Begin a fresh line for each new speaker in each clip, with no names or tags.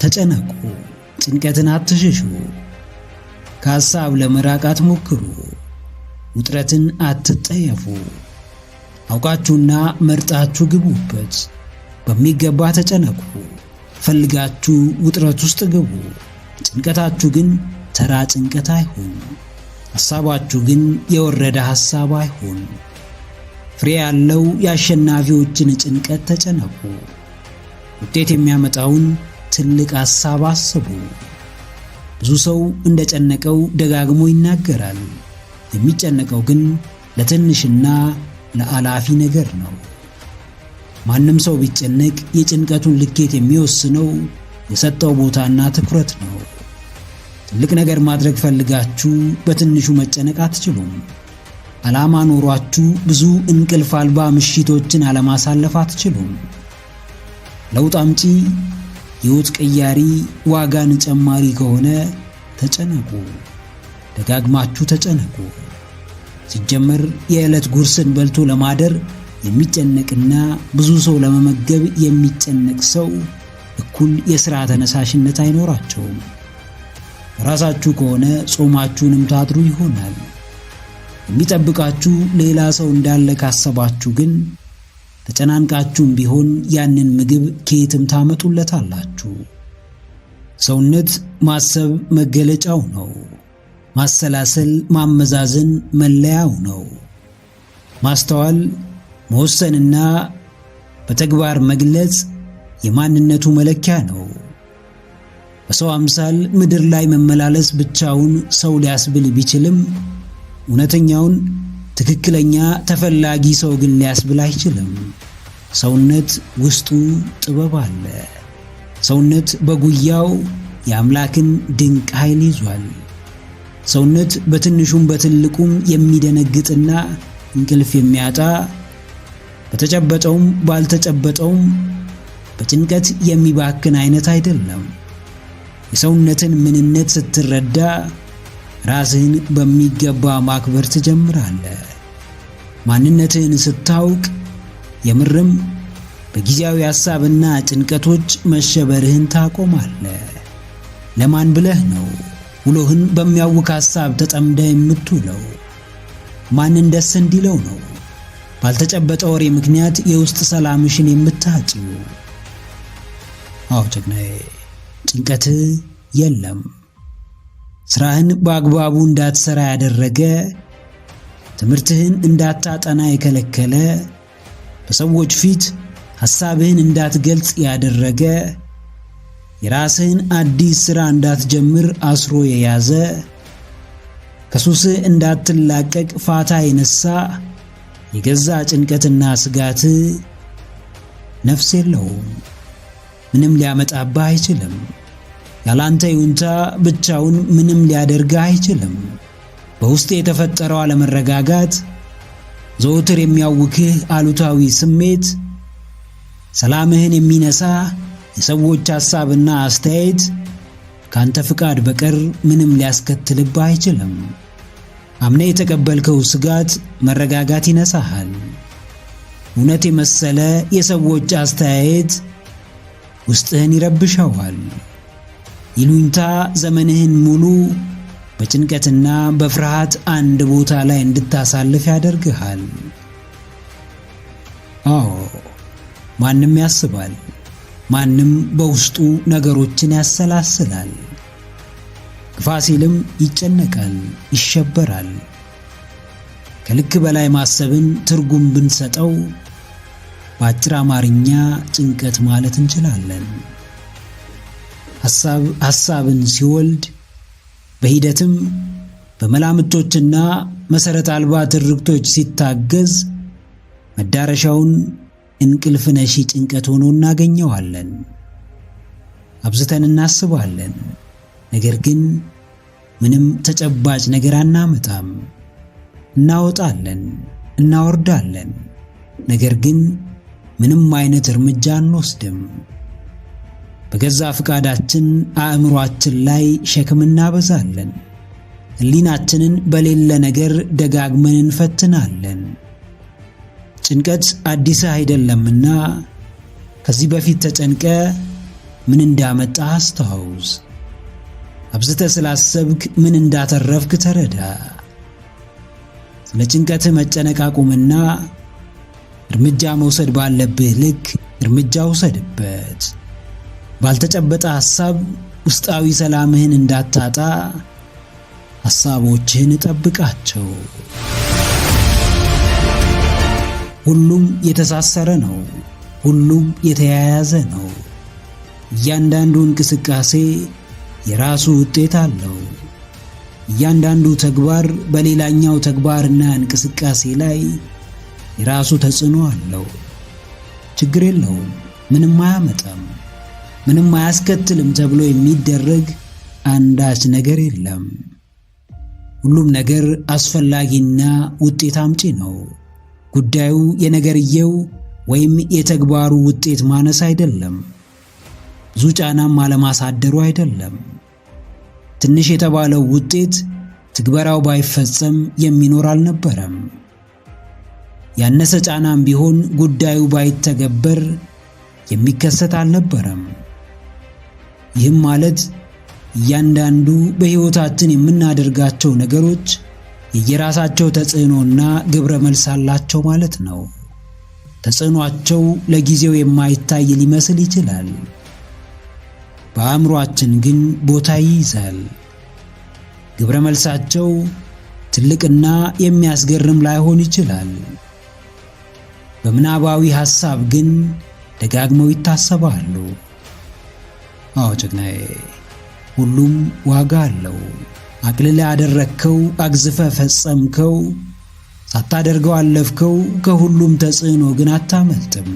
ተጨነቁ፣ ጭንቀትን አትሽሹ። ከሐሳብ ለመራቅ አትሞክሩ፣ ውጥረትን አትጠየፉ። አውቃችሁና መርጣችሁ ግቡበት። በሚገባ ተጨነቁ፣ ፈልጋችሁ ውጥረት ውስጥ ግቡ። ጭንቀታችሁ ግን ተራ ጭንቀት አይሁን። ሐሳባችሁ ግን የወረደ ሐሳብ አይሁን። ፍሬ ያለው የአሸናፊዎችን ጭንቀት ተጨነቁ። ውጤት የሚያመጣውን ትልቅ ሐሳብ አስቡ። ብዙ ሰው እንደጨነቀው ደጋግሞ ይናገራል። የሚጨነቀው ግን ለትንሽና ለአላፊ ነገር ነው። ማንም ሰው ቢጨነቅ የጭንቀቱን ልኬት የሚወስነው የሰጠው ቦታና ትኩረት ነው። ትልቅ ነገር ማድረግ ፈልጋችሁ በትንሹ መጨነቅ አትችሉም። ዓላማ ኖሯችሁ ብዙ እንቅልፍ አልባ ምሽቶችን አለማሳለፍ አትችሉም። ለውጥ አምጪ፣ ሕይወት ቀያሪ፣ ዋጋን ጨማሪ ከሆነ ተጨነቁ፣ ደጋግማችሁ ተጨነቁ። ሲጀመር የዕለት ጉርስን በልቶ ለማደር የሚጨነቅና ብዙ ሰው ለመመገብ የሚጨነቅ ሰው እኩል የሥራ ተነሳሽነት አይኖራቸውም። ራሳችሁ ከሆነ ጾማችሁንም ታድሩ ይሆናል። የሚጠብቃችሁ ሌላ ሰው እንዳለ ካሰባችሁ ግን ተጨናንቃችሁም ቢሆን ያንን ምግብ ከየትም ታመጡለታላችሁ። ሰውነት ማሰብ መገለጫው ነው። ማሰላሰል፣ ማመዛዘን መለያው ነው። ማስተዋል፣ መወሰንና በተግባር መግለጽ የማንነቱ መለኪያ ነው። በሰው አምሳል ምድር ላይ መመላለስ ብቻውን ሰው ሊያስብል ቢችልም እውነተኛውን ትክክለኛ ተፈላጊ ሰው ግን ሊያስብል አይችልም። ሰውነት ውስጡ ጥበብ አለ። ሰውነት በጉያው የአምላክን ድንቅ ኃይል ይዟል። ሰውነት በትንሹም በትልቁም የሚደነግጥና እንቅልፍ የሚያጣ፣ በተጨበጠውም ባልተጨበጠውም በጭንቀት የሚባክን አይነት አይደለም። የሰውነትን ምንነት ስትረዳ ራስህን በሚገባ ማክበር ትጀምራለህ። ማንነትህን ስታውቅ የምርም በጊዜያዊ ሐሳብና ጭንቀቶች መሸበርህን ታቆማለህ። ለማን ብለህ ነው ውሎህን በሚያውክ ሐሳብ ተጠምደህ የምትውለው? ማንን ደስ እንዲለው ነው ባልተጨበጠ ወሬ ምክንያት የውስጥ ሰላምሽን የምታጪው? አዎ ጀግናዬ፣ ጭንቀትህ የለም። ስራህን በአግባቡ እንዳትሰራ ያደረገ፣ ትምህርትህን እንዳታጠና የከለከለ፣ በሰዎች ፊት ሐሳብህን እንዳትገልጽ ያደረገ፣ የራስህን አዲስ ሥራ እንዳትጀምር አስሮ የያዘ፣ ከሱስህ እንዳትላቀቅ ፋታ የነሳ የገዛ ጭንቀትና ስጋትህ ነፍስ የለውም። ምንም ሊያመጣብህ አይችልም። ያላንተ ይሁንታ ብቻውን ምንም ሊያደርግህ አይችልም። በውስጥ የተፈጠረው አለመረጋጋት፣ ዘወትር የሚያውክህ አሉታዊ ስሜት፣ ሰላምህን የሚነሳ የሰዎች ሐሳብና አስተያየት ካንተ ፍቃድ በቀር ምንም ሊያስከትልብህ አይችልም። አምነህ የተቀበልከው ስጋት መረጋጋት ይነሳሃል። እውነት የመሰለ የሰዎች አስተያየት ውስጥህን ይረብሸዋል። ይሉኝታ ዘመንህን ሙሉ በጭንቀትና በፍርሃት አንድ ቦታ ላይ እንድታሳልፍ ያደርግሃል። አዎ፣ ማንም ያስባል፣ ማንም በውስጡ ነገሮችን ያሰላስላል። ግፋ ሲልም ይጨነቃል፣ ይሸበራል። ከልክ በላይ ማሰብን ትርጉም ብንሰጠው በአጭር አማርኛ ጭንቀት ማለት እንችላለን። ሐሳብን ሲወልድ በሂደትም በመላምቶችና መሰረት አልባ ትርክቶች ሲታገዝ መዳረሻውን እንቅልፍ ነሺ ጭንቀት ሆኖ እናገኘዋለን። አብዝተን እናስባለን፣ ነገር ግን ምንም ተጨባጭ ነገር አናመጣም። እናወጣለን፣ እናወርዳለን፣ ነገር ግን ምንም አይነት እርምጃ አንወስድም። በገዛ ፍቃዳችን አእምሮአችን ላይ ሸክም እናበዛለን። ሕሊናችንን በሌለ ነገር ደጋግመን እንፈትናለን። ጭንቀት አዲስ አይደለምና ከዚህ በፊት ተጨንቀ ምን እንዳመጣ አስታውስ። አብዝተህ ስላሰብክ ምን እንዳተረፍክ ተረዳ። ስለ ጭንቀትህ መጨነቅ አቁምና እርምጃ መውሰድ ባለብህ ልክ እርምጃ ውሰድበት። ባልተጨበጠ ሐሳብ ውስጣዊ ሰላምህን እንዳታጣ ሐሳቦችህን ጠብቃቸው። ሁሉም የተሳሰረ ነው። ሁሉም የተያያዘ ነው። እያንዳንዱ እንቅስቃሴ የራሱ ውጤት አለው። እያንዳንዱ ተግባር በሌላኛው ተግባርና እንቅስቃሴ ላይ የራሱ ተጽዕኖ አለው። ችግር የለውም፣ ምንም አያመጣም፣ ምንም አያስከትልም ተብሎ የሚደረግ አንዳች ነገር የለም። ሁሉም ነገር አስፈላጊና ውጤት አምጪ ነው። ጉዳዩ የነገርየው ወይም የተግባሩ ውጤት ማነስ አይደለም። ብዙ ጫናም አለማሳደሩ አይደለም። ትንሽ የተባለው ውጤት ትግበራው ባይፈጸም የሚኖር አልነበረም። ያነሰ ጫናም ቢሆን ጉዳዩ ባይተገበር የሚከሰት አልነበረም። ይህም ማለት እያንዳንዱ በሕይወታችን የምናደርጋቸው ነገሮች የየራሳቸው ተጽዕኖና ግብረ መልስ አላቸው ማለት ነው። ተጽዕኗቸው ለጊዜው የማይታይ ሊመስል ይችላል፣ በአእምሮአችን ግን ቦታ ይይዛል። ግብረ መልሳቸው ትልቅና የሚያስገርም ላይሆን ይችላል። በምናባዊ ሐሳብ ግን ደጋግመው ይታሰባሉ። አዎ ጀግናዬ፣ ሁሉም ዋጋ አለው። አቅልለህ አደረግከው፣ አግዝፈህ ፈጸምከው፣ ሳታደርገው አለፍከው፣ ከሁሉም ተጽዕኖ ግን አታመልጥም።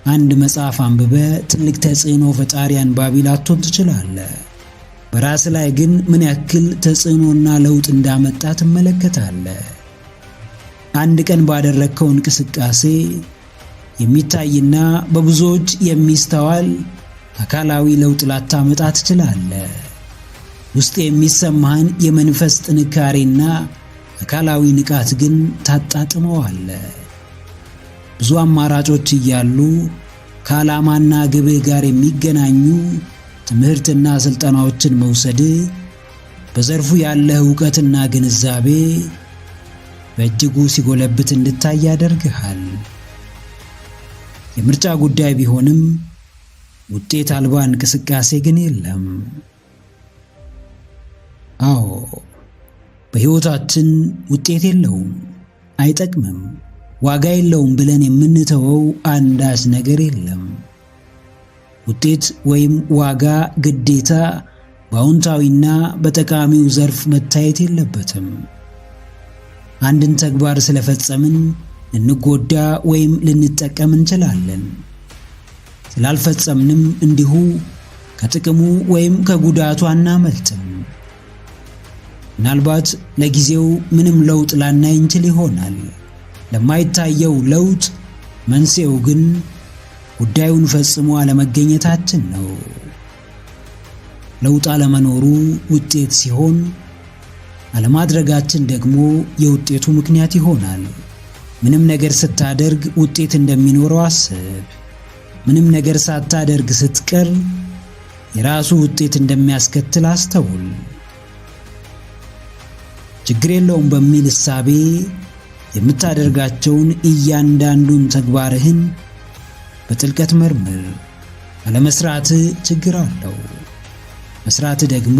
አንድ መጽሐፍ አንብበህ ትልቅ ተጽዕኖ ፈጣሪ አንባቢ ላትሆን ትችላለህ። በራስ ላይ ግን ምን ያክል ተጽዕኖና ለውጥ እንዳመጣ ትመለከታለህ። አንድ ቀን ባደረግከው እንቅስቃሴ የሚታይና በብዙዎች የሚስተዋል አካላዊ ለውጥ ላታመጣ ትችላለህ። ውስጥ የሚሰማህን የመንፈስ ጥንካሬና አካላዊ ንቃት ግን ታጣጥመዋለህ። ብዙ አማራጮች እያሉ ከዓላማና ግብህ ጋር የሚገናኙ ትምህርትና ስልጠናዎችን መውሰድ በዘርፉ ያለህ ዕውቀትና ግንዛቤ በእጅጉ ሲጎለብት እንድታይ ያደርግሃል። የምርጫ ጉዳይ ቢሆንም ውጤት አልባ እንቅስቃሴ ግን የለም። አዎ፣ በሕይወታችን ውጤት የለውም፣ አይጠቅምም፣ ዋጋ የለውም ብለን የምንተወው አንዳች ነገር የለም። ውጤት ወይም ዋጋ ግዴታ በአዎንታዊና በጠቃሚው ዘርፍ መታየት የለበትም። አንድን ተግባር ስለፈጸምን ልንጎዳ ወይም ልንጠቀም እንችላለን። ስላልፈጸምንም እንዲሁ ከጥቅሙ ወይም ከጉዳቱ አናመልጥም። ምናልባት ለጊዜው ምንም ለውጥ ላናይ እንችል ይሆናል። ለማይታየው ለውጥ መንስኤው ግን ጉዳዩን ፈጽሞ አለመገኘታችን ነው። ለውጥ አለመኖሩ ውጤት ሲሆን፣ አለማድረጋችን ደግሞ የውጤቱ ምክንያት ይሆናል። ምንም ነገር ስታደርግ ውጤት እንደሚኖረው አስብ። ምንም ነገር ሳታደርግ ስትቀር የራሱ ውጤት እንደሚያስከትል አስተውል። ችግር የለውም በሚል እሳቤ የምታደርጋቸውን እያንዳንዱን ተግባርህን በጥልቀት መርምር። አለመስራት ችግር አለው፣ መስራት ደግሞ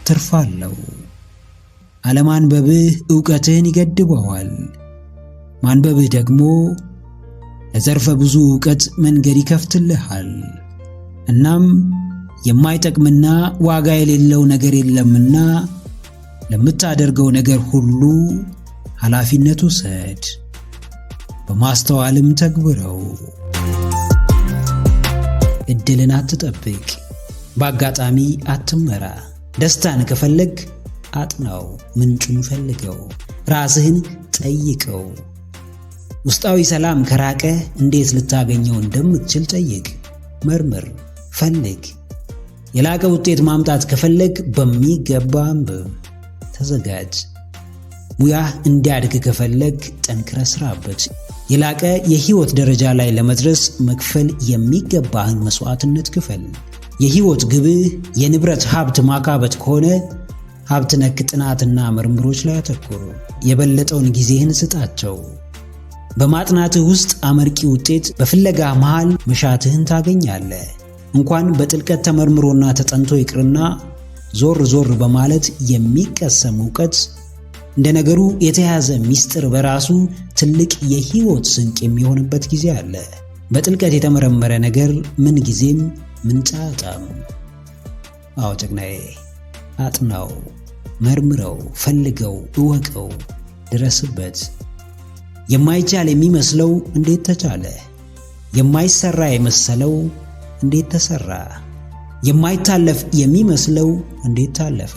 ትርፍ አለው። አለማንበብህ ዕውቀትህን ይገድበዋል፣ ማንበብህ ደግሞ ለዘርፈ ብዙ ዕውቀት መንገድ ይከፍትልሃል። እናም የማይጠቅምና ዋጋ የሌለው ነገር የለምና ለምታደርገው ነገር ሁሉ ኃላፊነት ውሰድ፣ በማስተዋልም ተግብረው። እድልን አትጠብቅ፣ በአጋጣሚ አትመራ። ደስታን ከፈለግ አጥናው፣ ምንጩን ፈልገው፣ ራስህን ጠይቀው። ውስጣዊ ሰላም ከራቀ እንዴት ልታገኘው እንደምትችል ጠይቅ፣ መርምር፣ ፈልግ። የላቀ ውጤት ማምጣት ከፈለግ በሚገባ አንብብ፣ ተዘጋጅ። ሙያህ እንዲያድግ ከፈለግ ጠንክረህ ስራበት። የላቀ የህይወት ደረጃ ላይ ለመድረስ መክፈል የሚገባህን መስዋዕትነት ክፈል። የህይወት ግብህ የንብረት ሀብት ማካበት ከሆነ ሀብት ነክ ጥናትና ምርምሮች ላይ አተኩር። የበለጠውን ጊዜህን ስጣቸው። በማጥናትህ ውስጥ አመርቂ ውጤት በፍለጋ መሃል መሻትህን ታገኛለህ። እንኳን በጥልቀት ተመርምሮና ተጠንቶ ይቅርና ዞር ዞር በማለት የሚቀሰም ዕውቀት እንደ ነገሩ የተያዘ ሚስጥር በራሱ ትልቅ የህይወት ስንቅ የሚሆንበት ጊዜ አለ። በጥልቀት የተመረመረ ነገር ምን ጊዜም ምንጭ አያጣም። አዎ ጀግናዬ፣ አጥናው፣ መርምረው፣ ፈልገው፣ እወቀው፣ ድረስበት። የማይቻል የሚመስለው እንዴት ተቻለ? የማይሰራ የመሰለው እንዴት ተሰራ? የማይታለፍ የሚመስለው እንዴት ታለፈ?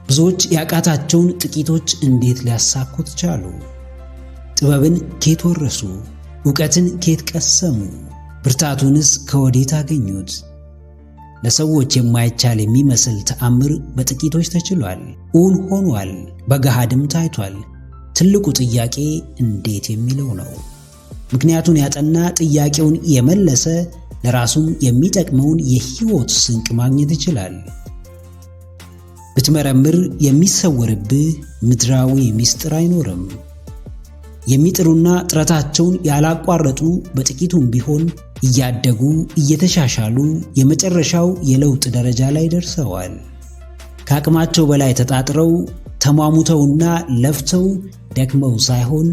ብዙዎች ያቃታቸውን ጥቂቶች እንዴት ሊያሳኩት ቻሉ? ጥበብን ኬት ወረሱ? ዕውቀትን ኬት ቀሰሙ? ብርታቱንስ ከወዴት አገኙት? ለሰዎች የማይቻል የሚመስል ተአምር በጥቂቶች ተችሏል፣ እውን ሆኗል፣ በገሃድም ታይቷል። ትልቁ ጥያቄ እንዴት የሚለው ነው። ምክንያቱን ያጠና ጥያቄውን የመለሰ ለራሱም የሚጠቅመውን የህይወት ስንቅ ማግኘት ይችላል። ብትመረምር የሚሰወርብህ ምድራዊ ሚስጥር አይኖርም። የሚጥሩና ጥረታቸውን ያላቋረጡ በጥቂቱም ቢሆን እያደጉ እየተሻሻሉ የመጨረሻው የለውጥ ደረጃ ላይ ደርሰዋል። ከአቅማቸው በላይ ተጣጥረው ተሟሙተውና ለፍተው ደክመው ሳይሆን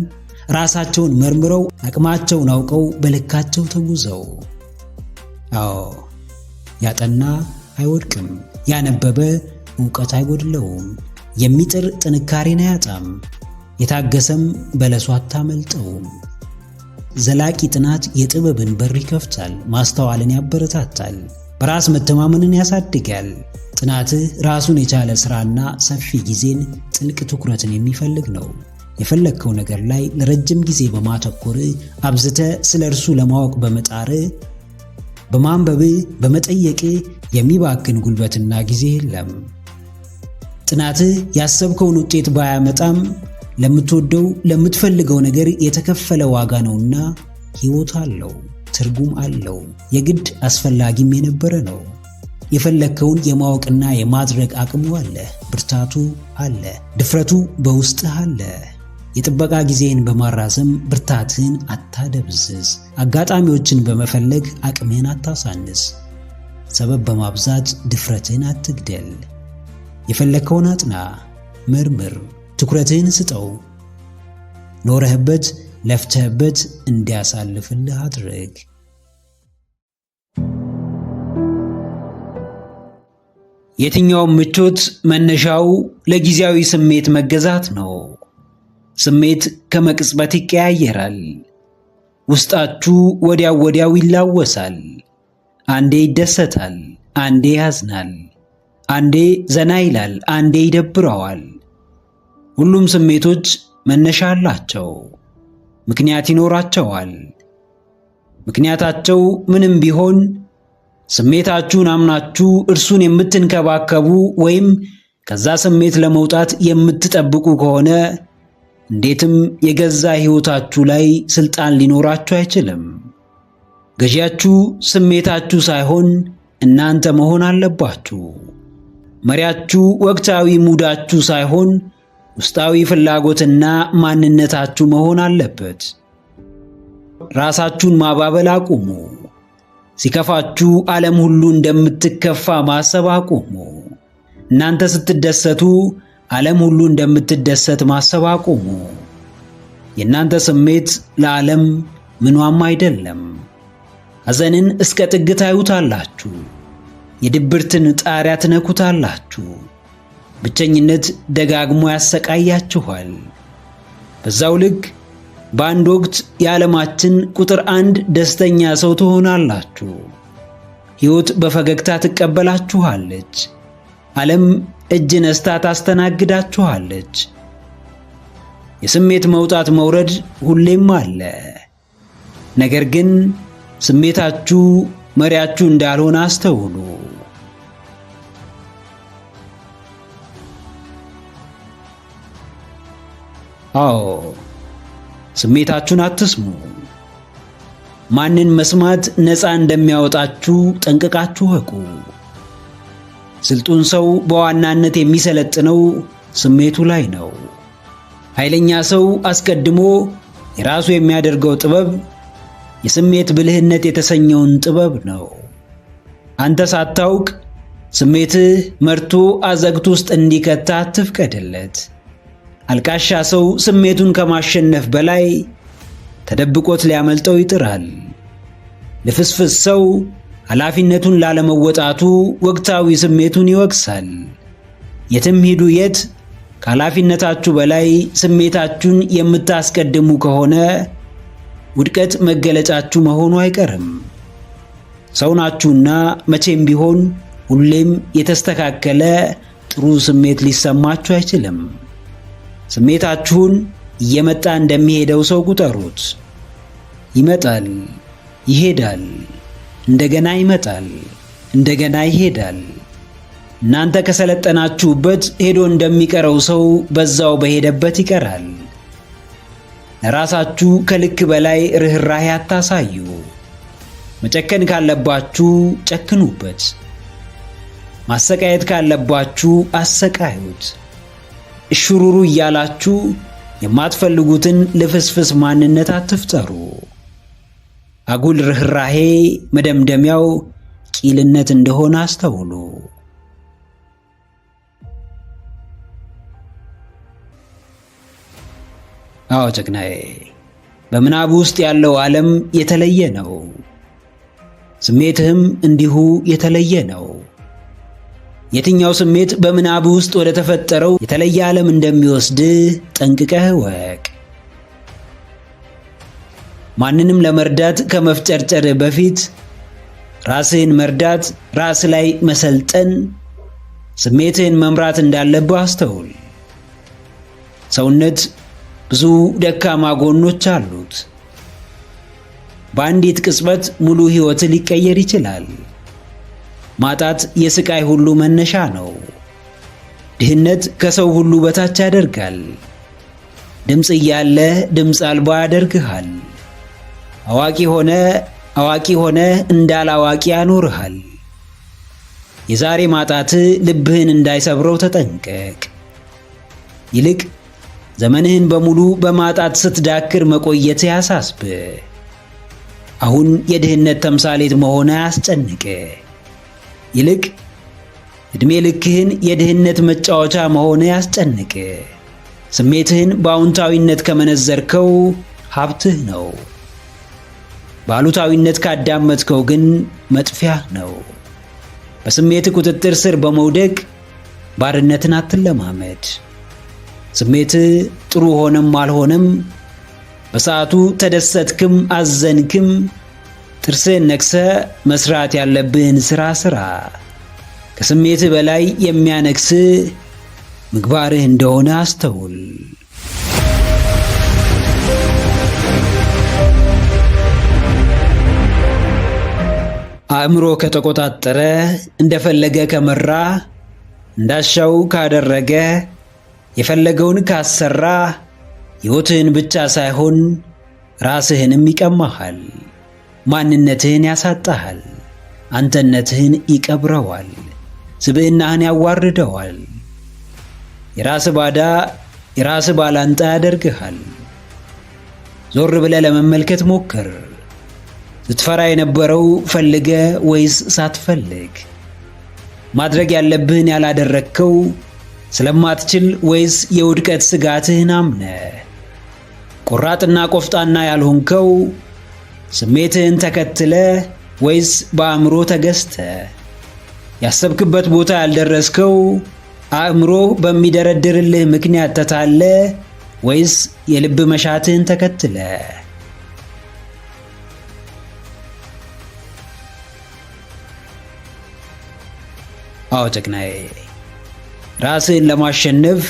ራሳቸውን መርምረው አቅማቸውን አውቀው በልካቸው ተጉዘው። አዎ ያጠና አይወድቅም፣ ያነበበ ዕውቀት አይጎድለውም፣ የሚጥር ጥንካሬን አያጣም፣ የታገሰም በለሱ አታመልጠውም። ዘላቂ ጥናት የጥበብን በር ይከፍታል፣ ማስተዋልን ያበረታታል፣ በራስ መተማመንን ያሳድጋል። ጥናትህ ራሱን የቻለ ሥራና ሰፊ ጊዜን፣ ጥልቅ ትኩረትን የሚፈልግ ነው። የፈለግከው ነገር ላይ ለረጅም ጊዜ በማተኮር አብዝተ ስለ እርሱ ለማወቅ በመጣር በማንበብ በመጠየቅ የሚባክን ጉልበትና ጊዜ የለም። ጥናትህ ያሰብከውን ውጤት ባያመጣም ለምትወደው ለምትፈልገው ነገር የተከፈለ ዋጋ ነውና ሕይወት አለው፣ ትርጉም አለው፣ የግድ አስፈላጊም የነበረ ነው። የፈለግከውን የማወቅና የማድረግ አቅሙ አለ፣ ብርታቱ አለ፣ ድፍረቱ በውስጥህ አለ። የጥበቃ ጊዜህን በማራዘም ብርታትህን አታደብዝዝ። አጋጣሚዎችን በመፈለግ አቅምህን አታሳንስ። ሰበብ በማብዛት ድፍረትህን አትግደል። የፈለግከውን አጥና፣ መርምር፣ ትኩረትህን ስጠው። ኖረህበት ለፍተህበት እንዲያሳልፍልህ አድርግ። የትኛውም ምቾት መነሻው ለጊዜያዊ ስሜት መገዛት ነው። ስሜት ከመቅጽበት ይቀያየራል። ውስጣችሁ ወዲያው ይላወሳል። አንዴ ይደሰታል፣ አንዴ ያዝናል፣ አንዴ ዘና ይላል፣ አንዴ ይደብረዋል። ሁሉም ስሜቶች መነሻ አላቸው፣ ምክንያት ይኖራቸዋል። ምክንያታቸው ምንም ቢሆን ስሜታችሁን አምናችሁ እርሱን የምትንከባከቡ ወይም ከዛ ስሜት ለመውጣት የምትጠብቁ ከሆነ እንዴትም የገዛ ሕይወታችሁ ላይ ስልጣን ሊኖራችሁ አይችልም። ገዢያችሁ ስሜታችሁ ሳይሆን እናንተ መሆን አለባችሁ። መሪያችሁ ወቅታዊ ሙዳችሁ ሳይሆን ውስጣዊ ፍላጎትና ማንነታችሁ መሆን አለበት። ራሳችሁን ማባበል አቁሙ። ሲከፋችሁ ዓለም ሁሉ እንደምትከፋ ማሰብ አቁሙ። እናንተ ስትደሰቱ ዓለም ሁሉ እንደምትደሰት ማሰብ አቁሙ። የእናንተ ስሜት ለዓለም ምኗም አይደለም። ሐዘንን እስከ ጥግ ታዩታላችሁ። የድብርትን ጣሪያ ትነኩታላችሁ። ብቸኝነት ደጋግሞ ያሰቃያችኋል። በዛው ልክ በአንድ ወቅት የዓለማችን ቁጥር 1 ደስተኛ ሰው ትሆናላችሁ። ሕይወት በፈገግታ ትቀበላችኋለች። ዓለም እጅ ነስታ ታስተናግዳችኋለች። የስሜት መውጣት መውረድ ሁሌም አለ። ነገር ግን ስሜታችሁ መሪያችሁ እንዳልሆነ አስተውሉ። አዎ ስሜታችሁን አትስሙ። ማንን መስማት ነፃ እንደሚያወጣችሁ ጠንቅቃችሁ እወቁ። ስልጡን ሰው በዋናነት የሚሰለጥነው ስሜቱ ላይ ነው። ኃይለኛ ሰው አስቀድሞ የራሱ የሚያደርገው ጥበብ የስሜት ብልህነት የተሰኘውን ጥበብ ነው። አንተ ሳታውቅ ስሜትህ መርቶ አዘግት ውስጥ እንዲከታ አትፍቀድለት። አልቃሻ ሰው ስሜቱን ከማሸነፍ በላይ ተደብቆት ሊያመልጠው ይጥራል። ልፍስፍስ ሰው ኃላፊነቱን ላለመወጣቱ ወቅታዊ ስሜቱን ይወቅሳል። የትም ሂዱ የት ከኃላፊነታችሁ በላይ ስሜታችሁን የምታስቀድሙ ከሆነ ውድቀት መገለጫችሁ መሆኑ አይቀርም። ሰው ናችሁና መቼም ቢሆን ሁሌም የተስተካከለ ጥሩ ስሜት ሊሰማችሁ አይችልም። ስሜታችሁን እየመጣ እንደሚሄደው ሰው ቁጠሩት። ይመጣል፣ ይሄዳል፣ እንደገና ይመጣል፣ እንደገና ይሄዳል። እናንተ ከሰለጠናችሁበት ሄዶ እንደሚቀረው ሰው በዛው በሄደበት ይቀራል። ለራሳችሁ ከልክ በላይ ርኅራኄ አታሳዩ። መጨከን ካለባችሁ ጨክኑበት። ማሰቃየት ካለባችሁ አሰቃዩት። እሽሩሩ እያላችሁ የማትፈልጉትን ልፍስፍስ ማንነት አትፍጠሩ። አጉል ርኅራኄ መደምደሚያው ቂልነት እንደሆነ አስተውሉ። አዎ ጀግናዬ፣ በምናብ ውስጥ ያለው ዓለም የተለየ ነው። ስሜትህም እንዲሁ የተለየ ነው። የትኛው ስሜት በምናብ ውስጥ ወደ ተፈጠረው የተለየ ዓለም እንደሚወስድህ ጠንቅቀህ እወቅ። ማንንም ለመርዳት ከመፍጨርጨርህ በፊት ራስህን መርዳት፣ ራስ ላይ መሰልጠን፣ ስሜትህን መምራት እንዳለብህ አስተውል። ሰውነት ብዙ ደካማ ጎኖች አሉት። በአንዲት ቅጽበት ሙሉ ሕይወትህ ሊቀየር ይችላል። ማጣት የስቃይ ሁሉ መነሻ ነው። ድህነት ከሰው ሁሉ በታች ያደርጋል። ድምፅ እያለ ድምፅ አልባ ያደርግሃል። አዋቂ ሆነ እንዳላዋቂ ያኖርሃል። የዛሬ ማጣት ልብህን እንዳይሰብረው ተጠንቀቅ። ይልቅ ዘመንህን በሙሉ በማጣት ስትዳክር መቆየት ያሳስብህ። አሁን የድህነት ተምሳሌት መሆን አያስጨንቅ። ይልቅ ዕድሜ ልክህን የድህነት መጫወቻ መሆን ያስጨንቅ። ስሜትህን በአዎንታዊነት ከመነዘርከው ሀብትህ ነው። በአሉታዊነት ካዳመጥከው ግን መጥፊያህ ነው። በስሜት ቁጥጥር ስር በመውደቅ ባርነትን አትለማመድ። ስሜትህ ጥሩ ሆነም አልሆነም፣ በሰዓቱ ተደሰትክም አዘንክም፣ ጥርስህን ነክሰህ መስራት ያለብህን ሥራ ሥራ። ከስሜትህ በላይ የሚያነግስህ ምግባርህ እንደሆነ አስተውል። አእምሮ ከተቆጣጠረ፣ እንደፈለገ ከመራ፣ እንዳሻው ካደረገ፣ የፈለገውን ካሰራ ሕይወትህን ብቻ ሳይሆን ራስህንም ይቀማሃል። ማንነትህን ያሳጣሃል። አንተነትህን ይቀብረዋል። ስብዕናህን ያዋርደዋል። የራስ ባዳ የራስ ባላንጣ ያደርግሃል። ዞር ብለህ ለመመልከት ሞክር። ስትፈራ የነበረው ፈልገ ወይስ ሳትፈልግ? ማድረግ ያለብህን ያላደረግከው ስለማትችል ወይስ የውድቀት ስጋትህን አምነ? ቆራጥና ቆፍጣና ያልሆንከው ስሜትህን ተከትለ ወይስ በአእምሮ ተገዝተ? ያሰብክበት ቦታ ያልደረስከው አእምሮ በሚደረድርልህ ምክንያት ተታለ ወይስ የልብ መሻትህን ተከትለ? አዎ ጀግናዬ፣ ራስህን ለማሸነፍ፣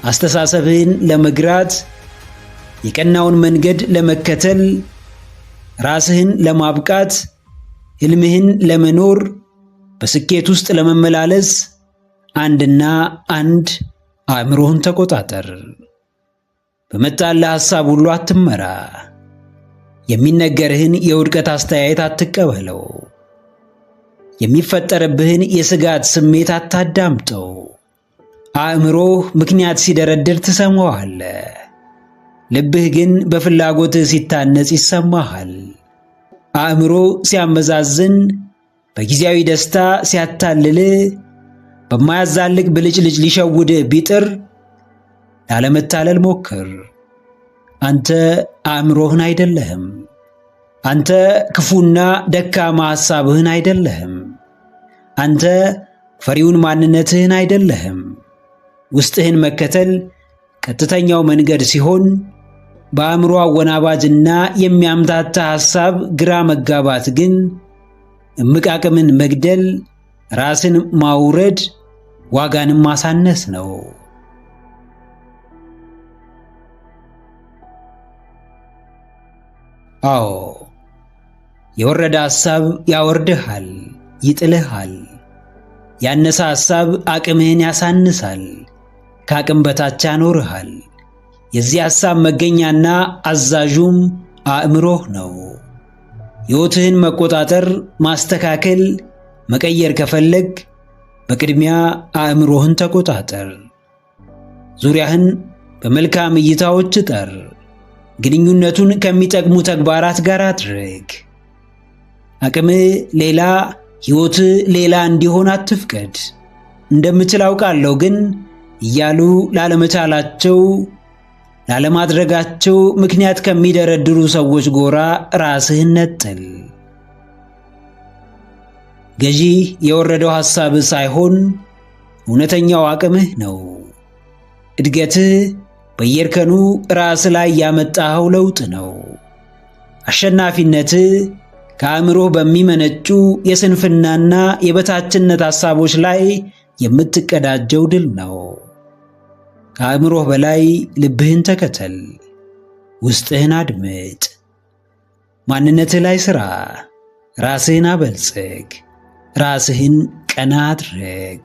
አስተሳሰብህን ለመግራት፣ የቀናውን መንገድ ለመከተል፣ ራስህን ለማብቃት፣ ሕልምህን ለመኖር፣ በስኬት ውስጥ ለመመላለስ አንድና አንድ አእምሮህን ተቆጣጠር። በመጣልህ ሐሳብ ሁሉ አትመራ። የሚነገርህን የውድቀት አስተያየት አትቀበለው። የሚፈጠርብህን የስጋት ስሜት አታዳምጠው። አእምሮህ ምክንያት ሲደረድር ትሰማዋለህ። ልብህ ግን በፍላጎትህ ሲታነጽ ይሰማሃል። አእምሮ ሲያመዛዝን፣ በጊዜያዊ ደስታ ሲያታልልህ፣ በማያዛልቅ ብልጭልጭ ሊሸውድህ ቢጥር ላለመታለል ሞክር። አንተ አእምሮህን አይደለህም። አንተ ክፉና ደካማ ሐሳብህን አይደለህም። አንተ ፈሪውን ማንነትህን አይደለህም። ውስጥህን መከተል ቀጥተኛው መንገድ ሲሆን፣ በአእምሮ አወናባጅና የሚያምታታ ሐሳብ ግራ መጋባት ግን እምቅ አቅምን መግደል፣ ራስን ማውረድ፣ ዋጋንም ማሳነስ ነው። አዎ፣ የወረደ ሐሳብ ያወርድሃል፣ ይጥልሃል። ያነሰ ሐሳብ አቅምህን ያሳንሳል፣ ከአቅም በታች ያኖርሃል። የዚህ ሐሳብ መገኛና አዛዡም አእምሮህ ነው። ሕይወትህን መቆጣጠር፣ ማስተካከል፣ መቀየር ከፈለግ በቅድሚያ አእምሮህን ተቆጣጠር። ዙሪያህን በመልካም እይታዎች እጠር። ግንኙነቱን ከሚጠቅሙ ተግባራት ጋር አድርግ። አቅምህ ሌላ፣ ሕይወትህ ሌላ እንዲሆን አትፍቀድ። እንደምችል አውቃለሁ ግን እያሉ ላለመቻላቸው፣ ላለማድረጋቸው ምክንያት ከሚደረድሩ ሰዎች ጎራ ራስህን ነጥል። ገዢ የወረደው ሐሳብህ ሳይሆን እውነተኛው አቅምህ ነው። እድገትህ በየእርከኑ ራስ ላይ ያመጣኸው ለውጥ ነው። አሸናፊነትህ ከአእምሮህ በሚመነጩ የስንፍናና የበታችነት ሐሳቦች ላይ የምትቀዳጀው ድል ነው። ከአእምሮህ በላይ ልብህን ተከተል። ውስጥህን አድምጥ። ማንነትህ ላይ ሥራ። ራስህን አበልጽግ። ራስህን ቀና አድርግ።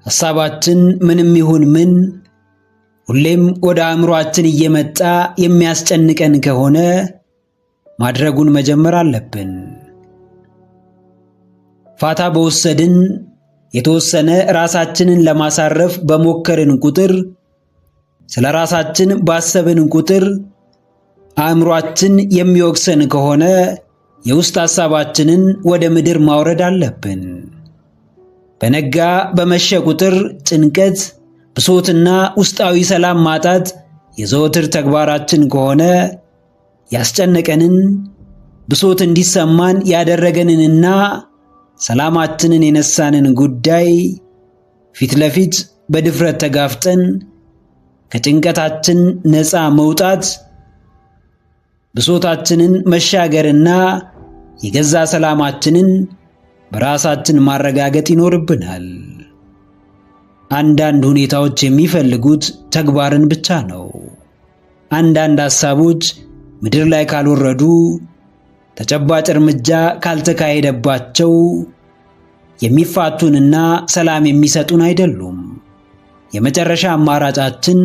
ሐሳባችን ምንም ይሁን ምን ሁሌም ወደ አእምሮአችን እየመጣ የሚያስጨንቀን ከሆነ ማድረጉን መጀመር አለብን። ፋታ በወሰድን፣ የተወሰነ ራሳችንን ለማሳረፍ በሞከርን ቁጥር፣ ስለ ራሳችን ባሰብን ቁጥር አእምሮአችን የሚወቅሰን ከሆነ የውስጥ ሐሳባችንን ወደ ምድር ማውረድ አለብን። በነጋ በመሸ ቁጥር ጭንቀት፣ ብሶትና ውስጣዊ ሰላም ማጣት የዘወትር ተግባራችን ከሆነ ያስጨነቀንን፣ ብሶት እንዲሰማን ያደረገንንና ሰላማችንን የነሳንን ጉዳይ ፊት ለፊት በድፍረት ተጋፍጠን ከጭንቀታችን ነፃ መውጣት፣ ብሶታችንን መሻገርና የገዛ ሰላማችንን በራሳችን ማረጋገጥ ይኖርብናል። አንዳንድ ሁኔታዎች የሚፈልጉት ተግባርን ብቻ ነው። አንዳንድ ሐሳቦች ምድር ላይ ካልወረዱ፣ ተጨባጭ እርምጃ ካልተካሄደባቸው የሚፋቱንና ሰላም የሚሰጡን አይደሉም። የመጨረሻ አማራጫችን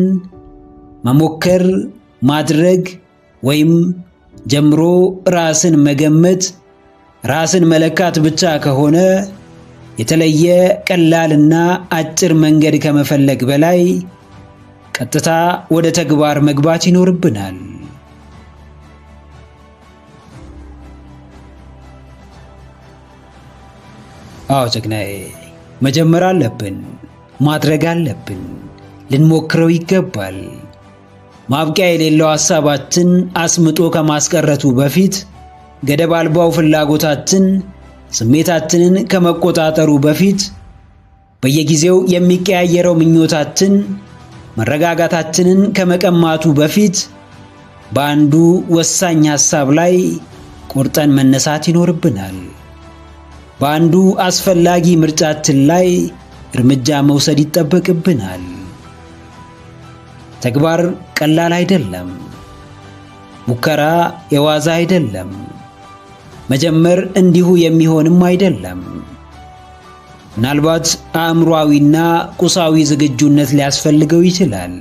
መሞከር፣ ማድረግ ወይም ጀምሮ ራስን መገመት፣ ራስን መለካት ብቻ ከሆነ የተለየ ቀላልና አጭር መንገድ ከመፈለግ በላይ ቀጥታ ወደ ተግባር መግባት ይኖርብናል። አዎ ጀግናዬ፣ መጀመር አለብን፣ ማድረግ አለብን፣ ልንሞክረው ይገባል። ማብቂያ የሌለው ሐሳባችን አስምጦ ከማስቀረቱ በፊት፣ ገደብ አልባው ፍላጎታችን ስሜታችንን ከመቆጣጠሩ በፊት፣ በየጊዜው የሚቀያየረው ምኞታችን መረጋጋታችንን ከመቀማቱ በፊት በአንዱ ወሳኝ ሐሳብ ላይ ቆርጠን መነሳት ይኖርብናል። በአንዱ አስፈላጊ ምርጫችን ላይ እርምጃ መውሰድ ይጠበቅብናል። ተግባር ቀላል አይደለም። ሙከራ የዋዛ አይደለም። መጀመር እንዲሁ የሚሆንም አይደለም። ምናልባት አእምሯዊና ቁሳዊ ዝግጁነት ሊያስፈልገው ይችላል።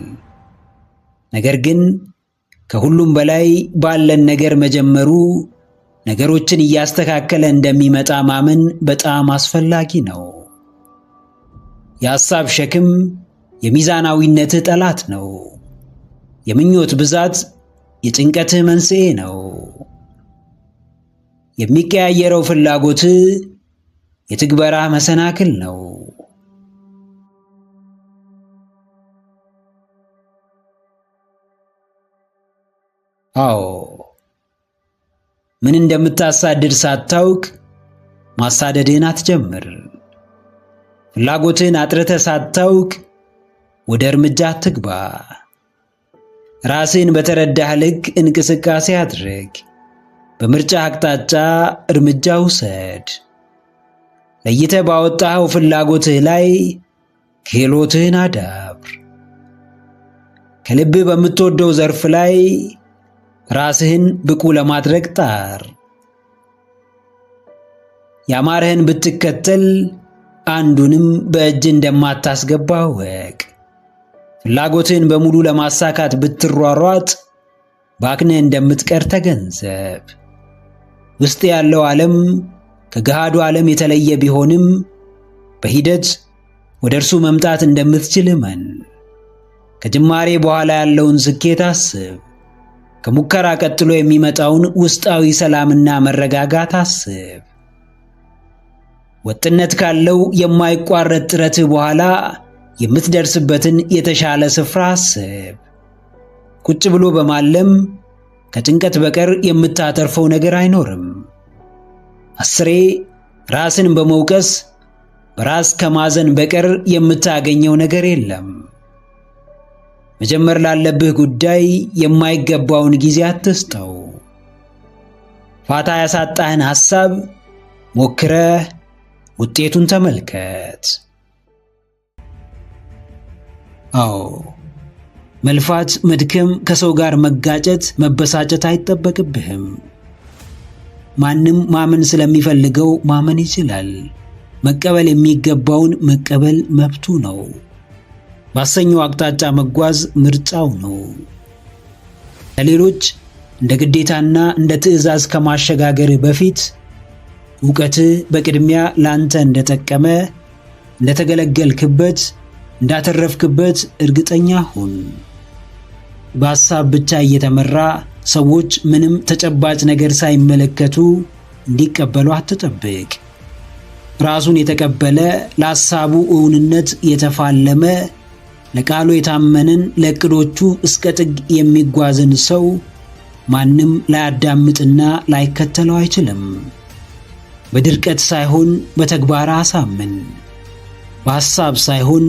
ነገር ግን ከሁሉም በላይ ባለን ነገር መጀመሩ ነገሮችን እያስተካከለ እንደሚመጣ ማመን በጣም አስፈላጊ ነው። የሐሳብ ሸክም የሚዛናዊነትህ ጠላት ነው። የምኞት ብዛት የጭንቀትህ መንስኤ ነው። የሚቀያየረው ፍላጎትህ የትግበራህ መሰናክል ነው። አዎ፣ ምን እንደምታሳድድ ሳታውቅ ማሳደድህን አትጀምር። ፍላጎትህን አጥርተህ ሳታውቅ ወደ እርምጃ አትግባ። ራስህን በተረዳህ ልክ እንቅስቃሴ አድርግ። በምርጫ አቅጣጫ እርምጃ ውሰድ። ለይተህ ባወጣኸው ፍላጎትህ ላይ ክህሎትህን አዳብር። ከልብህ በምትወደው ዘርፍ ላይ ራስህን ብቁ ለማድረግ ጣር። ያማረህን ብትከተል አንዱንም በእጅ እንደማታስገባ እወቅ። ፍላጎትህን በሙሉ ለማሳካት ብትሯሯጥ ባክነህ እንደምትቀር ተገንዘብ። ውስጥ ያለው ዓለም ከገሃዱ ዓለም የተለየ ቢሆንም በሂደት ወደ እርሱ መምጣት እንደምትችል እመን። ከጅማሬ በኋላ ያለውን ስኬት አስብ። ከሙከራ ቀጥሎ የሚመጣውን ውስጣዊ ሰላምና መረጋጋት አስብ። ወጥነት ካለው የማይቋረጥ ጥረትህ በኋላ የምትደርስበትን የተሻለ ስፍራ አስብ። ቁጭ ብሎ በማለም ከጭንቀት በቀር የምታተርፈው ነገር አይኖርም። አስሬ ራስን በመውቀስ በራስ ከማዘን በቀር የምታገኘው ነገር የለም። መጀመር ላለብህ ጉዳይ የማይገባውን ጊዜ አትስጠው። ፋታ ያሳጣህን ሐሳብ ሞክረህ ውጤቱን ተመልከት። አዎ፣ መልፋት፣ መድከም፣ ከሰው ጋር መጋጨት፣ መበሳጨት አይጠበቅብህም። ማንም ማመን ስለሚፈልገው ማመን ይችላል። መቀበል የሚገባውን መቀበል መብቱ ነው። ባሰኘው አቅጣጫ መጓዝ ምርጫው ነው። ለሌሎች እንደ ግዴታና እንደ ትዕዛዝ ከማሸጋገርህ በፊት ዕውቀትህ በቅድሚያ ላንተ እንደጠቀመ፣ እንደተገለገልክበት፣ እንዳተረፍክበት እርግጠኛ ሁን። በሐሳብ ብቻ እየተመራ ሰዎች ምንም ተጨባጭ ነገር ሳይመለከቱ እንዲቀበሉ አትጠብቅ። ራሱን የተቀበለ፣ ለሐሳቡ እውንነት የተፋለመ፣ ለቃሉ የታመንን፣ ለዕቅዶቹ እስከ ጥግ የሚጓዝን ሰው ማንም ላያዳምጥና ላይከተለው አይችልም። በድርቀት ሳይሆን በተግባር አሳምን። በሐሳብ ሳይሆን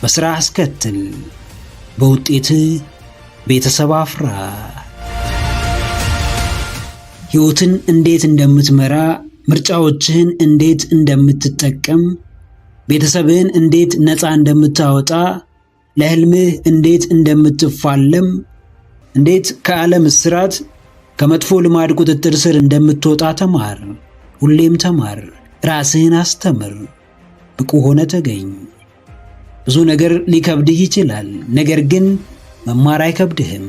በሥራ አስከትል። በውጤትህ ቤተሰብ አፍራ። ሕይወትን እንዴት እንደምትመራ፣ ምርጫዎችህን እንዴት እንደምትጠቀም፣ ቤተሰብህን እንዴት ነፃ እንደምታወጣ፣ ለሕልምህ እንዴት እንደምትፋለም፣ እንዴት ከዓለም እስራት ከመጥፎ ልማድ ቁጥጥር ስር እንደምትወጣ ተማር። ሁሌም ተማር። ራስህን አስተምር። ብቁ ሆነ ተገኝ። ብዙ ነገር ሊከብድህ ይችላል። ነገር ግን መማር አይከብድህም።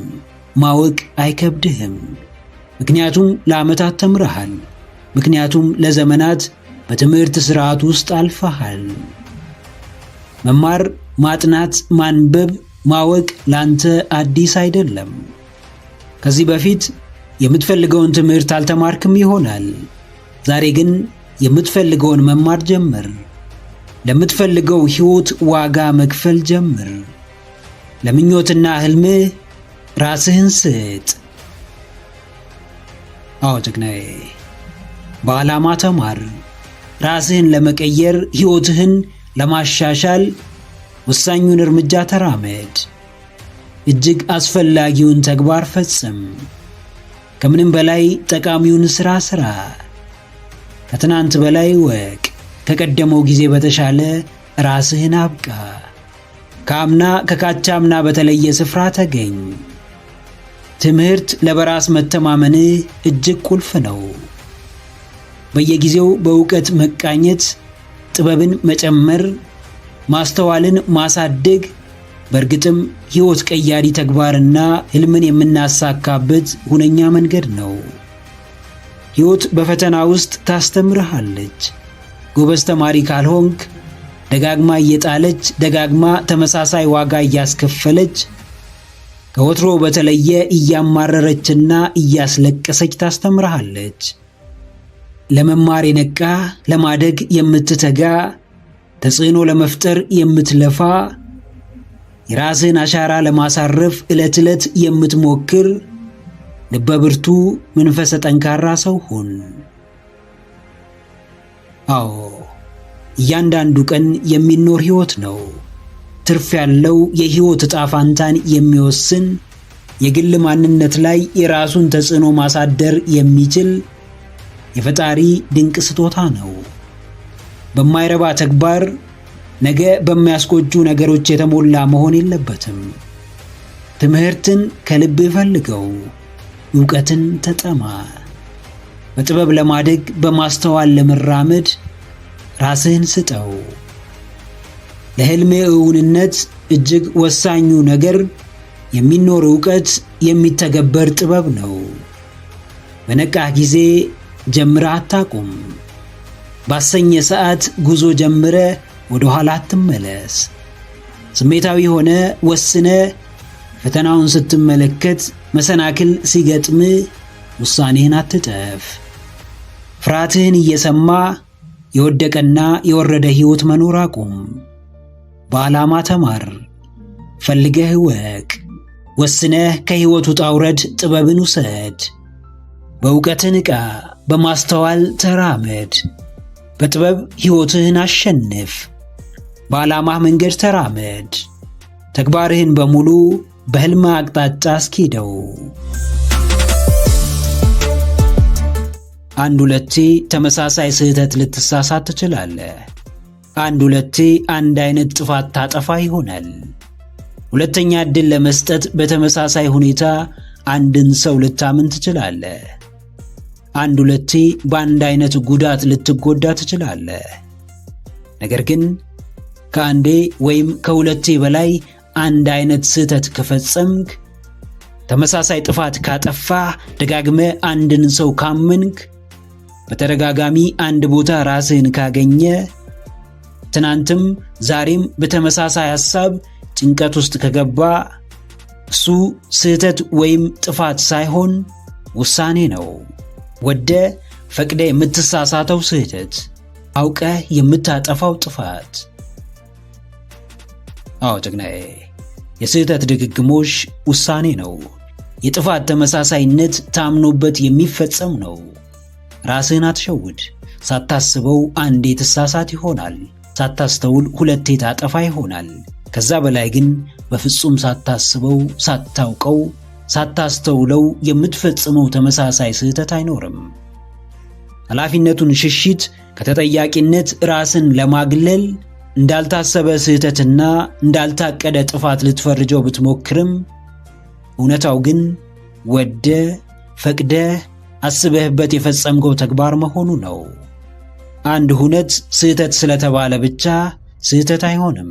ማወቅ አይከብድህም። ምክንያቱም ለዓመታት ተምረሃል። ምክንያቱም ለዘመናት በትምህርት ስርዓት ውስጥ አልፈሃል። መማር፣ ማጥናት፣ ማንበብ፣ ማወቅ ላንተ አዲስ አይደለም። ከዚህ በፊት የምትፈልገውን ትምህርት አልተማርክም ይሆናል። ዛሬ ግን የምትፈልገውን መማር ጀምር። ለምትፈልገው ሕይወት ዋጋ መክፈል ጀምር። ለምኞትና ሕልምህ ራስህን ስጥ። አዎ ጀግናዬ፣ በዓላማ ተማር። ራስህን ለመቀየር፣ ሕይወትህን ለማሻሻል ወሳኙን እርምጃ ተራመድ። እጅግ አስፈላጊውን ተግባር ፈጽም። ከምንም በላይ ጠቃሚውን ሥራ ሥራ። ከትናንት በላይ ወቅ። ከቀደመው ጊዜ በተሻለ ራስህን አብቃ። ከአምና ከካቻምና በተለየ ስፍራ ተገኝ። ትምህርት ለበራስ መተማመንህ እጅግ ቁልፍ ነው። በየጊዜው በእውቀት መቃኘት ጥበብን መጨመር፣ ማስተዋልን ማሳደግ በእርግጥም ሕይወት ቀያሪ ተግባርና ሕልምን የምናሳካበት ሁነኛ መንገድ ነው። ሕይወት በፈተና ውስጥ ታስተምርሃለች። ጎበዝ ተማሪ ካልሆንክ ደጋግማ እየጣለች ደጋግማ ተመሳሳይ ዋጋ እያስከፈለች ከወትሮ በተለየ እያማረረችና እያስለቀሰች ታስተምርሃለች። ለመማር የነቃ ለማደግ የምትተጋ ተጽዕኖ ለመፍጠር የምትለፋ የራስህን አሻራ ለማሳረፍ ዕለት ዕለት የምትሞክር ልበ ብርቱ መንፈሰ ጠንካራ ሰው ሁን። አዎ እያንዳንዱ ቀን የሚኖር ሕይወት ነው። ትርፍ ያለው የሕይወት ዕጣ ፋንታን የሚወስን የግል ማንነት ላይ የራሱን ተጽዕኖ ማሳደር የሚችል የፈጣሪ ድንቅ ስጦታ ነው። በማይረባ ተግባር ነገ በሚያስቆጩ ነገሮች የተሞላ መሆን የለበትም። ትምህርትን ከልብህ ፈልገው፣ ዕውቀትን ተጠማ። በጥበብ ለማደግ በማስተዋል ለመራመድ ራስህን ስጠው። ለሕልምህ እውንነት እጅግ ወሳኙ ነገር የሚኖር ዕውቀት፣ የሚተገበር ጥበብ ነው። በነቃህ ጊዜ ጀምረህ አታቁም። ባሰኘ ሰዓት ጉዞ ጀምረ ወደ ኋላ አትመለስ። ስሜታዊ ሆነ ወስነ ፈተናውን ስትመለከት መሰናክል ሲገጥም ውሳኔህን አትጠፍ። ፍርሃትህን እየሰማ የወደቀና የወረደ ሕይወት መኖር አቁም። በዓላማ ተማር፣ ፈልገህ እወቅ። ወስነህ ከሕይወት ውጣ ውረድ ጥበብን ውሰድ። በእውቀትህ ንቃ፣ በማስተዋል ተራመድ። በጥበብ ሕይወትህን አሸንፍ። በዓላማህ መንገድ ተራመድ። ተግባርህን በሙሉ በሕልም አቅጣጫ አስኪደው። አንድ ሁለቴ ተመሳሳይ ስህተት ልትሳሳት ትችላለህ። አንድ ሁለቴ አንድ አይነት ጥፋት ታጠፋ ይሆናል። ሁለተኛ ዕድል ለመስጠት በተመሳሳይ ሁኔታ አንድን ሰው ልታምን ትችላለህ። አንድ ሁለቴ በአንድ አይነት ጉዳት ልትጎዳ ትችላለህ። ነገር ግን ከአንዴ ወይም ከሁለቴ በላይ አንድ አይነት ስህተት ከፈጸምክ፣ ተመሳሳይ ጥፋት ካጠፋህ፣ ደጋግመህ አንድን ሰው ካመንክ፣ በተደጋጋሚ አንድ ቦታ ራስህን ካገኘ፣ ትናንትም ዛሬም በተመሳሳይ ሐሳብ ጭንቀት ውስጥ ከገባ፣ እሱ ስህተት ወይም ጥፋት ሳይሆን ውሳኔ ነው። ወደ ፈቅደ የምትሳሳተው ስህተት፣ አውቀህ የምታጠፋው ጥፋት። አዎ ጀግናዬ፣ የስህተት ድግግሞሽ ውሳኔ ነው። የጥፋት ተመሳሳይነት ታምኖበት የሚፈጸም ነው። ራስህን አትሸውድ። ሳታስበው አንዴ ትሳሳት ይሆናል። ሳታስተውል ሁለቴ ታጠፋ ይሆናል። ከዛ በላይ ግን በፍጹም ሳታስበው፣ ሳታውቀው፣ ሳታስተውለው የምትፈጽመው ተመሳሳይ ስህተት አይኖርም። ኃላፊነቱን ሽሽት ከተጠያቂነት ራስን ለማግለል እንዳልታሰበ ስህተትና እንዳልታቀደ ጥፋት ልትፈርጀው ብትሞክርም፣ እውነታው ግን ወደ ፈቅደ አስበህበት የፈጸምከው ተግባር መሆኑ ነው። አንድ ሁነት ስህተት ስለተባለ ብቻ ስህተት አይሆንም።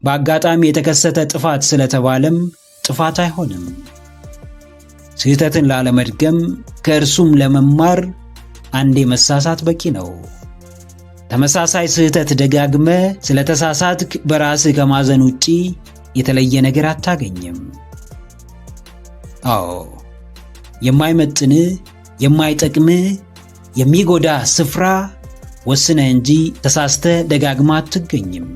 በአጋጣሚ የተከሰተ ጥፋት ስለተባለም ጥፋት አይሆንም። ስህተትን ላለመድገም ከእርሱም ለመማር አንዴ መሳሳት በቂ ነው። ተመሳሳይ ስህተት ደጋግመ ስለተሳሳትክ በራስህ ከማዘን ውጪ የተለየ ነገር አታገኝም። አዎ የማይመጥን የማይጠቅም የሚጎዳ ስፍራ ወስነህ እንጂ ተሳስተ ደጋግማ አትገኝም።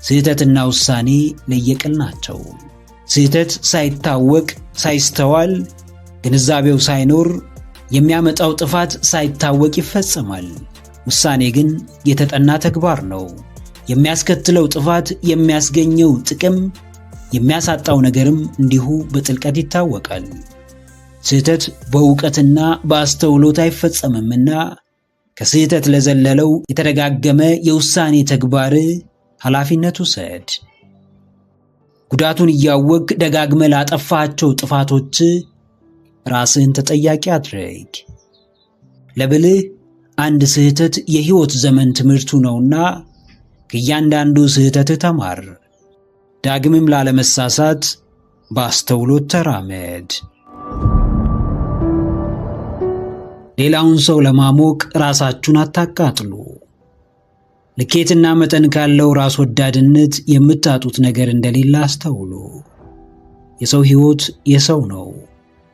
ስህተትና ውሳኔ ለየቅል ናቸው። ስህተት ሳይታወቅ ሳይስተዋል ግንዛቤው ሳይኖር የሚያመጣው ጥፋት ሳይታወቅ ይፈጸማል። ውሳኔ ግን የተጠና ተግባር ነው። የሚያስከትለው ጥፋት የሚያስገኘው ጥቅም የሚያሳጣው ነገርም እንዲሁ በጥልቀት ይታወቃል። ስህተት በእውቀትና በአስተውሎት አይፈጸምምና ከስህተት ለዘለለው የተደጋገመ የውሳኔ ተግባር ኃላፊነት ውሰድ። ጉዳቱን እያወቅ ደጋግመ ላጠፋቸው ጥፋቶች ራስህን ተጠያቂ አድርግ። ለብልህ አንድ ስህተት የሕይወት ዘመን ትምህርቱ ነውና ከእያንዳንዱ ስህተት ተማር። ዳግምም ላለመሳሳት በአስተውሎት ተራመድ። ሌላውን ሰው ለማሞቅ ራሳችሁን አታቃጥሉ። ልኬትና መጠን ካለው ራስ ወዳድነት የምታጡት ነገር እንደሌለ አስተውሉ። የሰው ሕይወት የሰው ነው።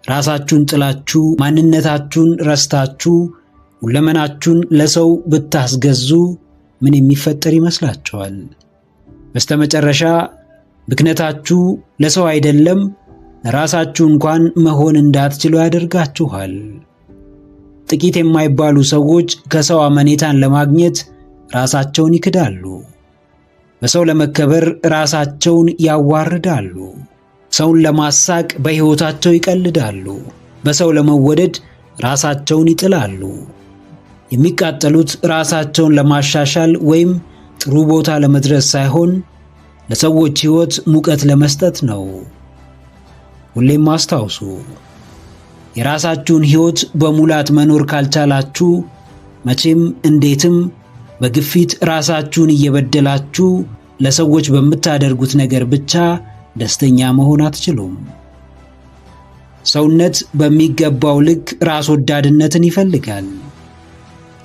ራሳችሁን ጥላችሁ ማንነታችሁን ረስታችሁ ሁለመናችሁን ለሰው ብታስገዙ ምን የሚፈጠር ይመስላችኋል? በስተመጨረሻ ብክነታችሁ ለሰው አይደለም ለራሳችሁ እንኳን መሆን እንዳትችሉ ያደርጋችኋል። ጥቂት የማይባሉ ሰዎች ከሰው አመኔታን ለማግኘት ራሳቸውን ይክዳሉ። በሰው ለመከበር ራሳቸውን ያዋርዳሉ። ሰውን ለማሳቅ በሕይወታቸው ይቀልዳሉ። በሰው ለመወደድ ራሳቸውን ይጥላሉ። የሚቃጠሉት ራሳቸውን ለማሻሻል ወይም ጥሩ ቦታ ለመድረስ ሳይሆን ለሰዎች ሕይወት ሙቀት ለመስጠት ነው። ሁሌም አስታውሱ፣ የራሳችሁን ሕይወት በሙላት መኖር ካልቻላችሁ መቼም እንዴትም በግፊት ራሳችሁን እየበደላችሁ ለሰዎች በምታደርጉት ነገር ብቻ ደስተኛ መሆን አትችሉም። ሰውነት በሚገባው ልክ ራስ ወዳድነትን ይፈልጋል።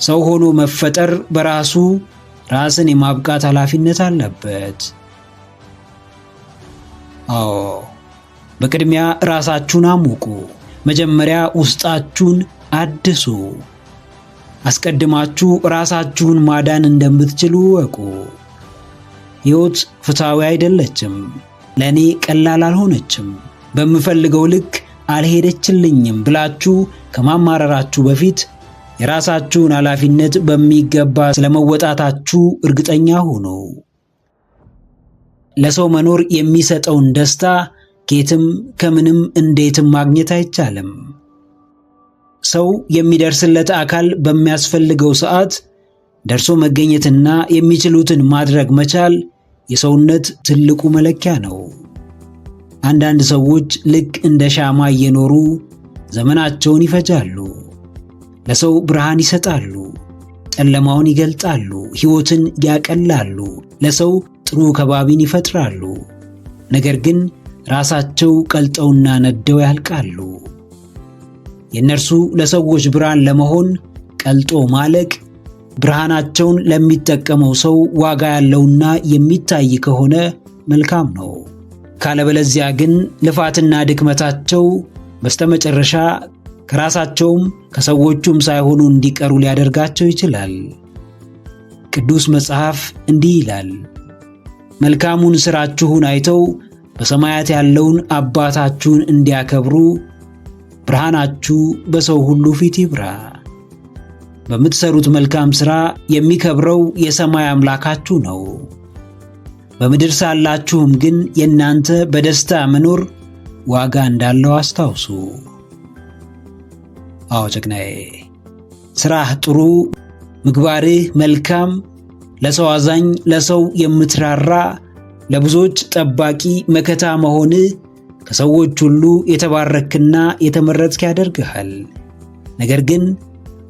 ሰው ሆኖ መፈጠር በራሱ ራስን የማብቃት ኃላፊነት አለበት። አዎ፣ በቅድሚያ ራሳችሁን አሙቁ። መጀመሪያ ውስጣችሁን አድሱ። አስቀድማችሁ ራሳችሁን ማዳን እንደምትችሉ እወቁ። ሕይወት ፍትሃዊ አይደለችም። ለእኔ ቀላል አልሆነችም፣ በምፈልገው ልክ አልሄደችልኝም ብላችሁ ከማማረራችሁ በፊት የራሳችሁን ኃላፊነት በሚገባ ስለመወጣታችሁ እርግጠኛ ሁኑ። ለሰው መኖር የሚሰጠውን ደስታ ከየትም ከምንም እንዴትም ማግኘት አይቻልም። ሰው የሚደርስለት አካል በሚያስፈልገው ሰዓት ደርሶ መገኘትና የሚችሉትን ማድረግ መቻል የሰውነት ትልቁ መለኪያ ነው። አንዳንድ ሰዎች ልክ እንደ ሻማ እየኖሩ ዘመናቸውን ይፈጃሉ። ለሰው ብርሃን ይሰጣሉ፣ ጨለማውን ይገልጣሉ፣ ሕይወትን ያቀላሉ፣ ለሰው ጥሩ ከባቢን ይፈጥራሉ። ነገር ግን ራሳቸው ቀልጠውና ነደው ያልቃሉ። የእነርሱ ለሰዎች ብርሃን ለመሆን ቀልጦ ማለቅ ብርሃናቸውን ለሚጠቀመው ሰው ዋጋ ያለውና የሚታይ ከሆነ መልካም ነው። ካለበለዚያ ግን ልፋትና ድክመታቸው በስተመጨረሻ ከራሳቸውም ከሰዎቹም ሳይሆኑ እንዲቀሩ ሊያደርጋቸው ይችላል። ቅዱስ መጽሐፍ እንዲህ ይላል፣ መልካሙን ሥራችሁን አይተው በሰማያት ያለውን አባታችሁን እንዲያከብሩ ብርሃናችሁ በሰው ሁሉ ፊት ይብራ። በምትሰሩት መልካም ሥራ የሚከብረው የሰማይ አምላካችሁ ነው። በምድር ሳላችሁም ግን የእናንተ በደስታ መኖር ዋጋ እንዳለው አስታውሱ። አዎ ጀግናዬ፣ ሥራህ ጥሩ፣ ምግባርህ መልካም፣ ለሰው አዛኝ፣ ለሰው የምትራራ፣ ለብዙዎች ጠባቂ መከታ መሆንህ ከሰዎች ሁሉ የተባረክና የተመረጥክ ያደርግሃል። ነገር ግን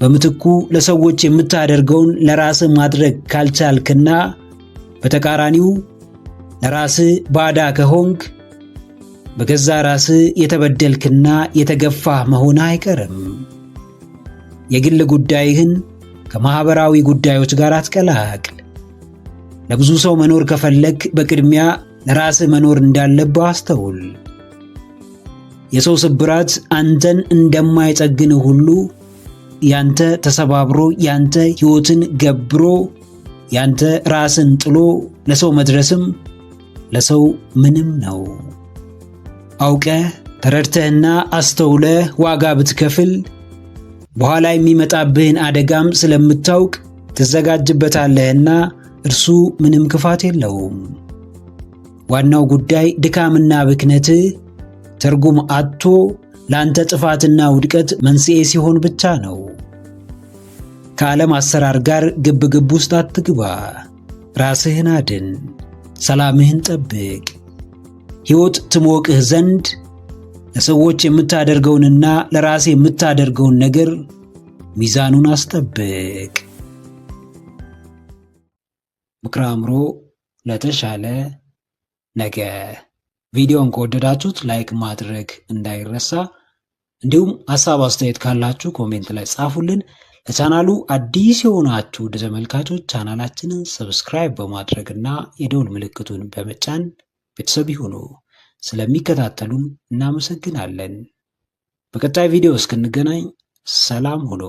በምትኩ ለሰዎች የምታደርገውን ለራስህ ማድረግ ካልቻልክና በተቃራኒው ለራስህ ባዳ ከሆንክ በገዛ ራስህ የተበደልክና የተገፋህ መሆንህ አይቀርም። የግል ጉዳይህን ከማኅበራዊ ጉዳዮች ጋር አትቀላቅል። ለብዙ ሰው መኖር ከፈለክ በቅድሚያ ለራስህ መኖር እንዳለብህ አስተውል። የሰው ስብራት አንተን እንደማይጠግንህ ሁሉ ያንተ ተሰባብሮ ያንተ ሕይወትን ገብሮ ያንተ ራስን ጥሎ ለሰው መድረስም ለሰው ምንም ነው። አውቀህ ተረድተህና አስተውለህ ዋጋ ብትከፍል በኋላ የሚመጣብህን አደጋም ስለምታውቅ ትዘጋጅበታለህና እርሱ ምንም ክፋት የለውም። ዋናው ጉዳይ ድካምና ብክነትህ ትርጉም አጥቶ ለአንተ ጥፋትና ውድቀት መንስኤ ሲሆን ብቻ ነው። ከዓለም አሰራር ጋር ግብግብ ውስጥ አትግባ። ራስህን አድን፣ ሰላምህን ጠብቅ። ሕይወት ትሞቅህ ዘንድ ለሰዎች የምታደርገውንና ለራስህ የምታደርገውን ነገር ሚዛኑን አስጠብቅ። ምክረ አእምሮ ለተሻለ ነገ። ቪዲዮን ከወደዳችሁት ላይክ ማድረግ እንዳይረሳ። እንዲሁም ሀሳብ አስተያየት ካላችሁ ኮሜንት ላይ ጻፉልን። ለቻናሉ አዲስ የሆናችሁ ወደ ተመልካቾች ቻናላችንን ሰብስክራይብ በማድረግና የደውል ምልክቱን በመጫን ቤተሰብ ይሁኑ። ስለሚከታተሉን እናመሰግናለን። በቀጣይ ቪዲዮ እስክንገናኝ ሰላም ሁኑ።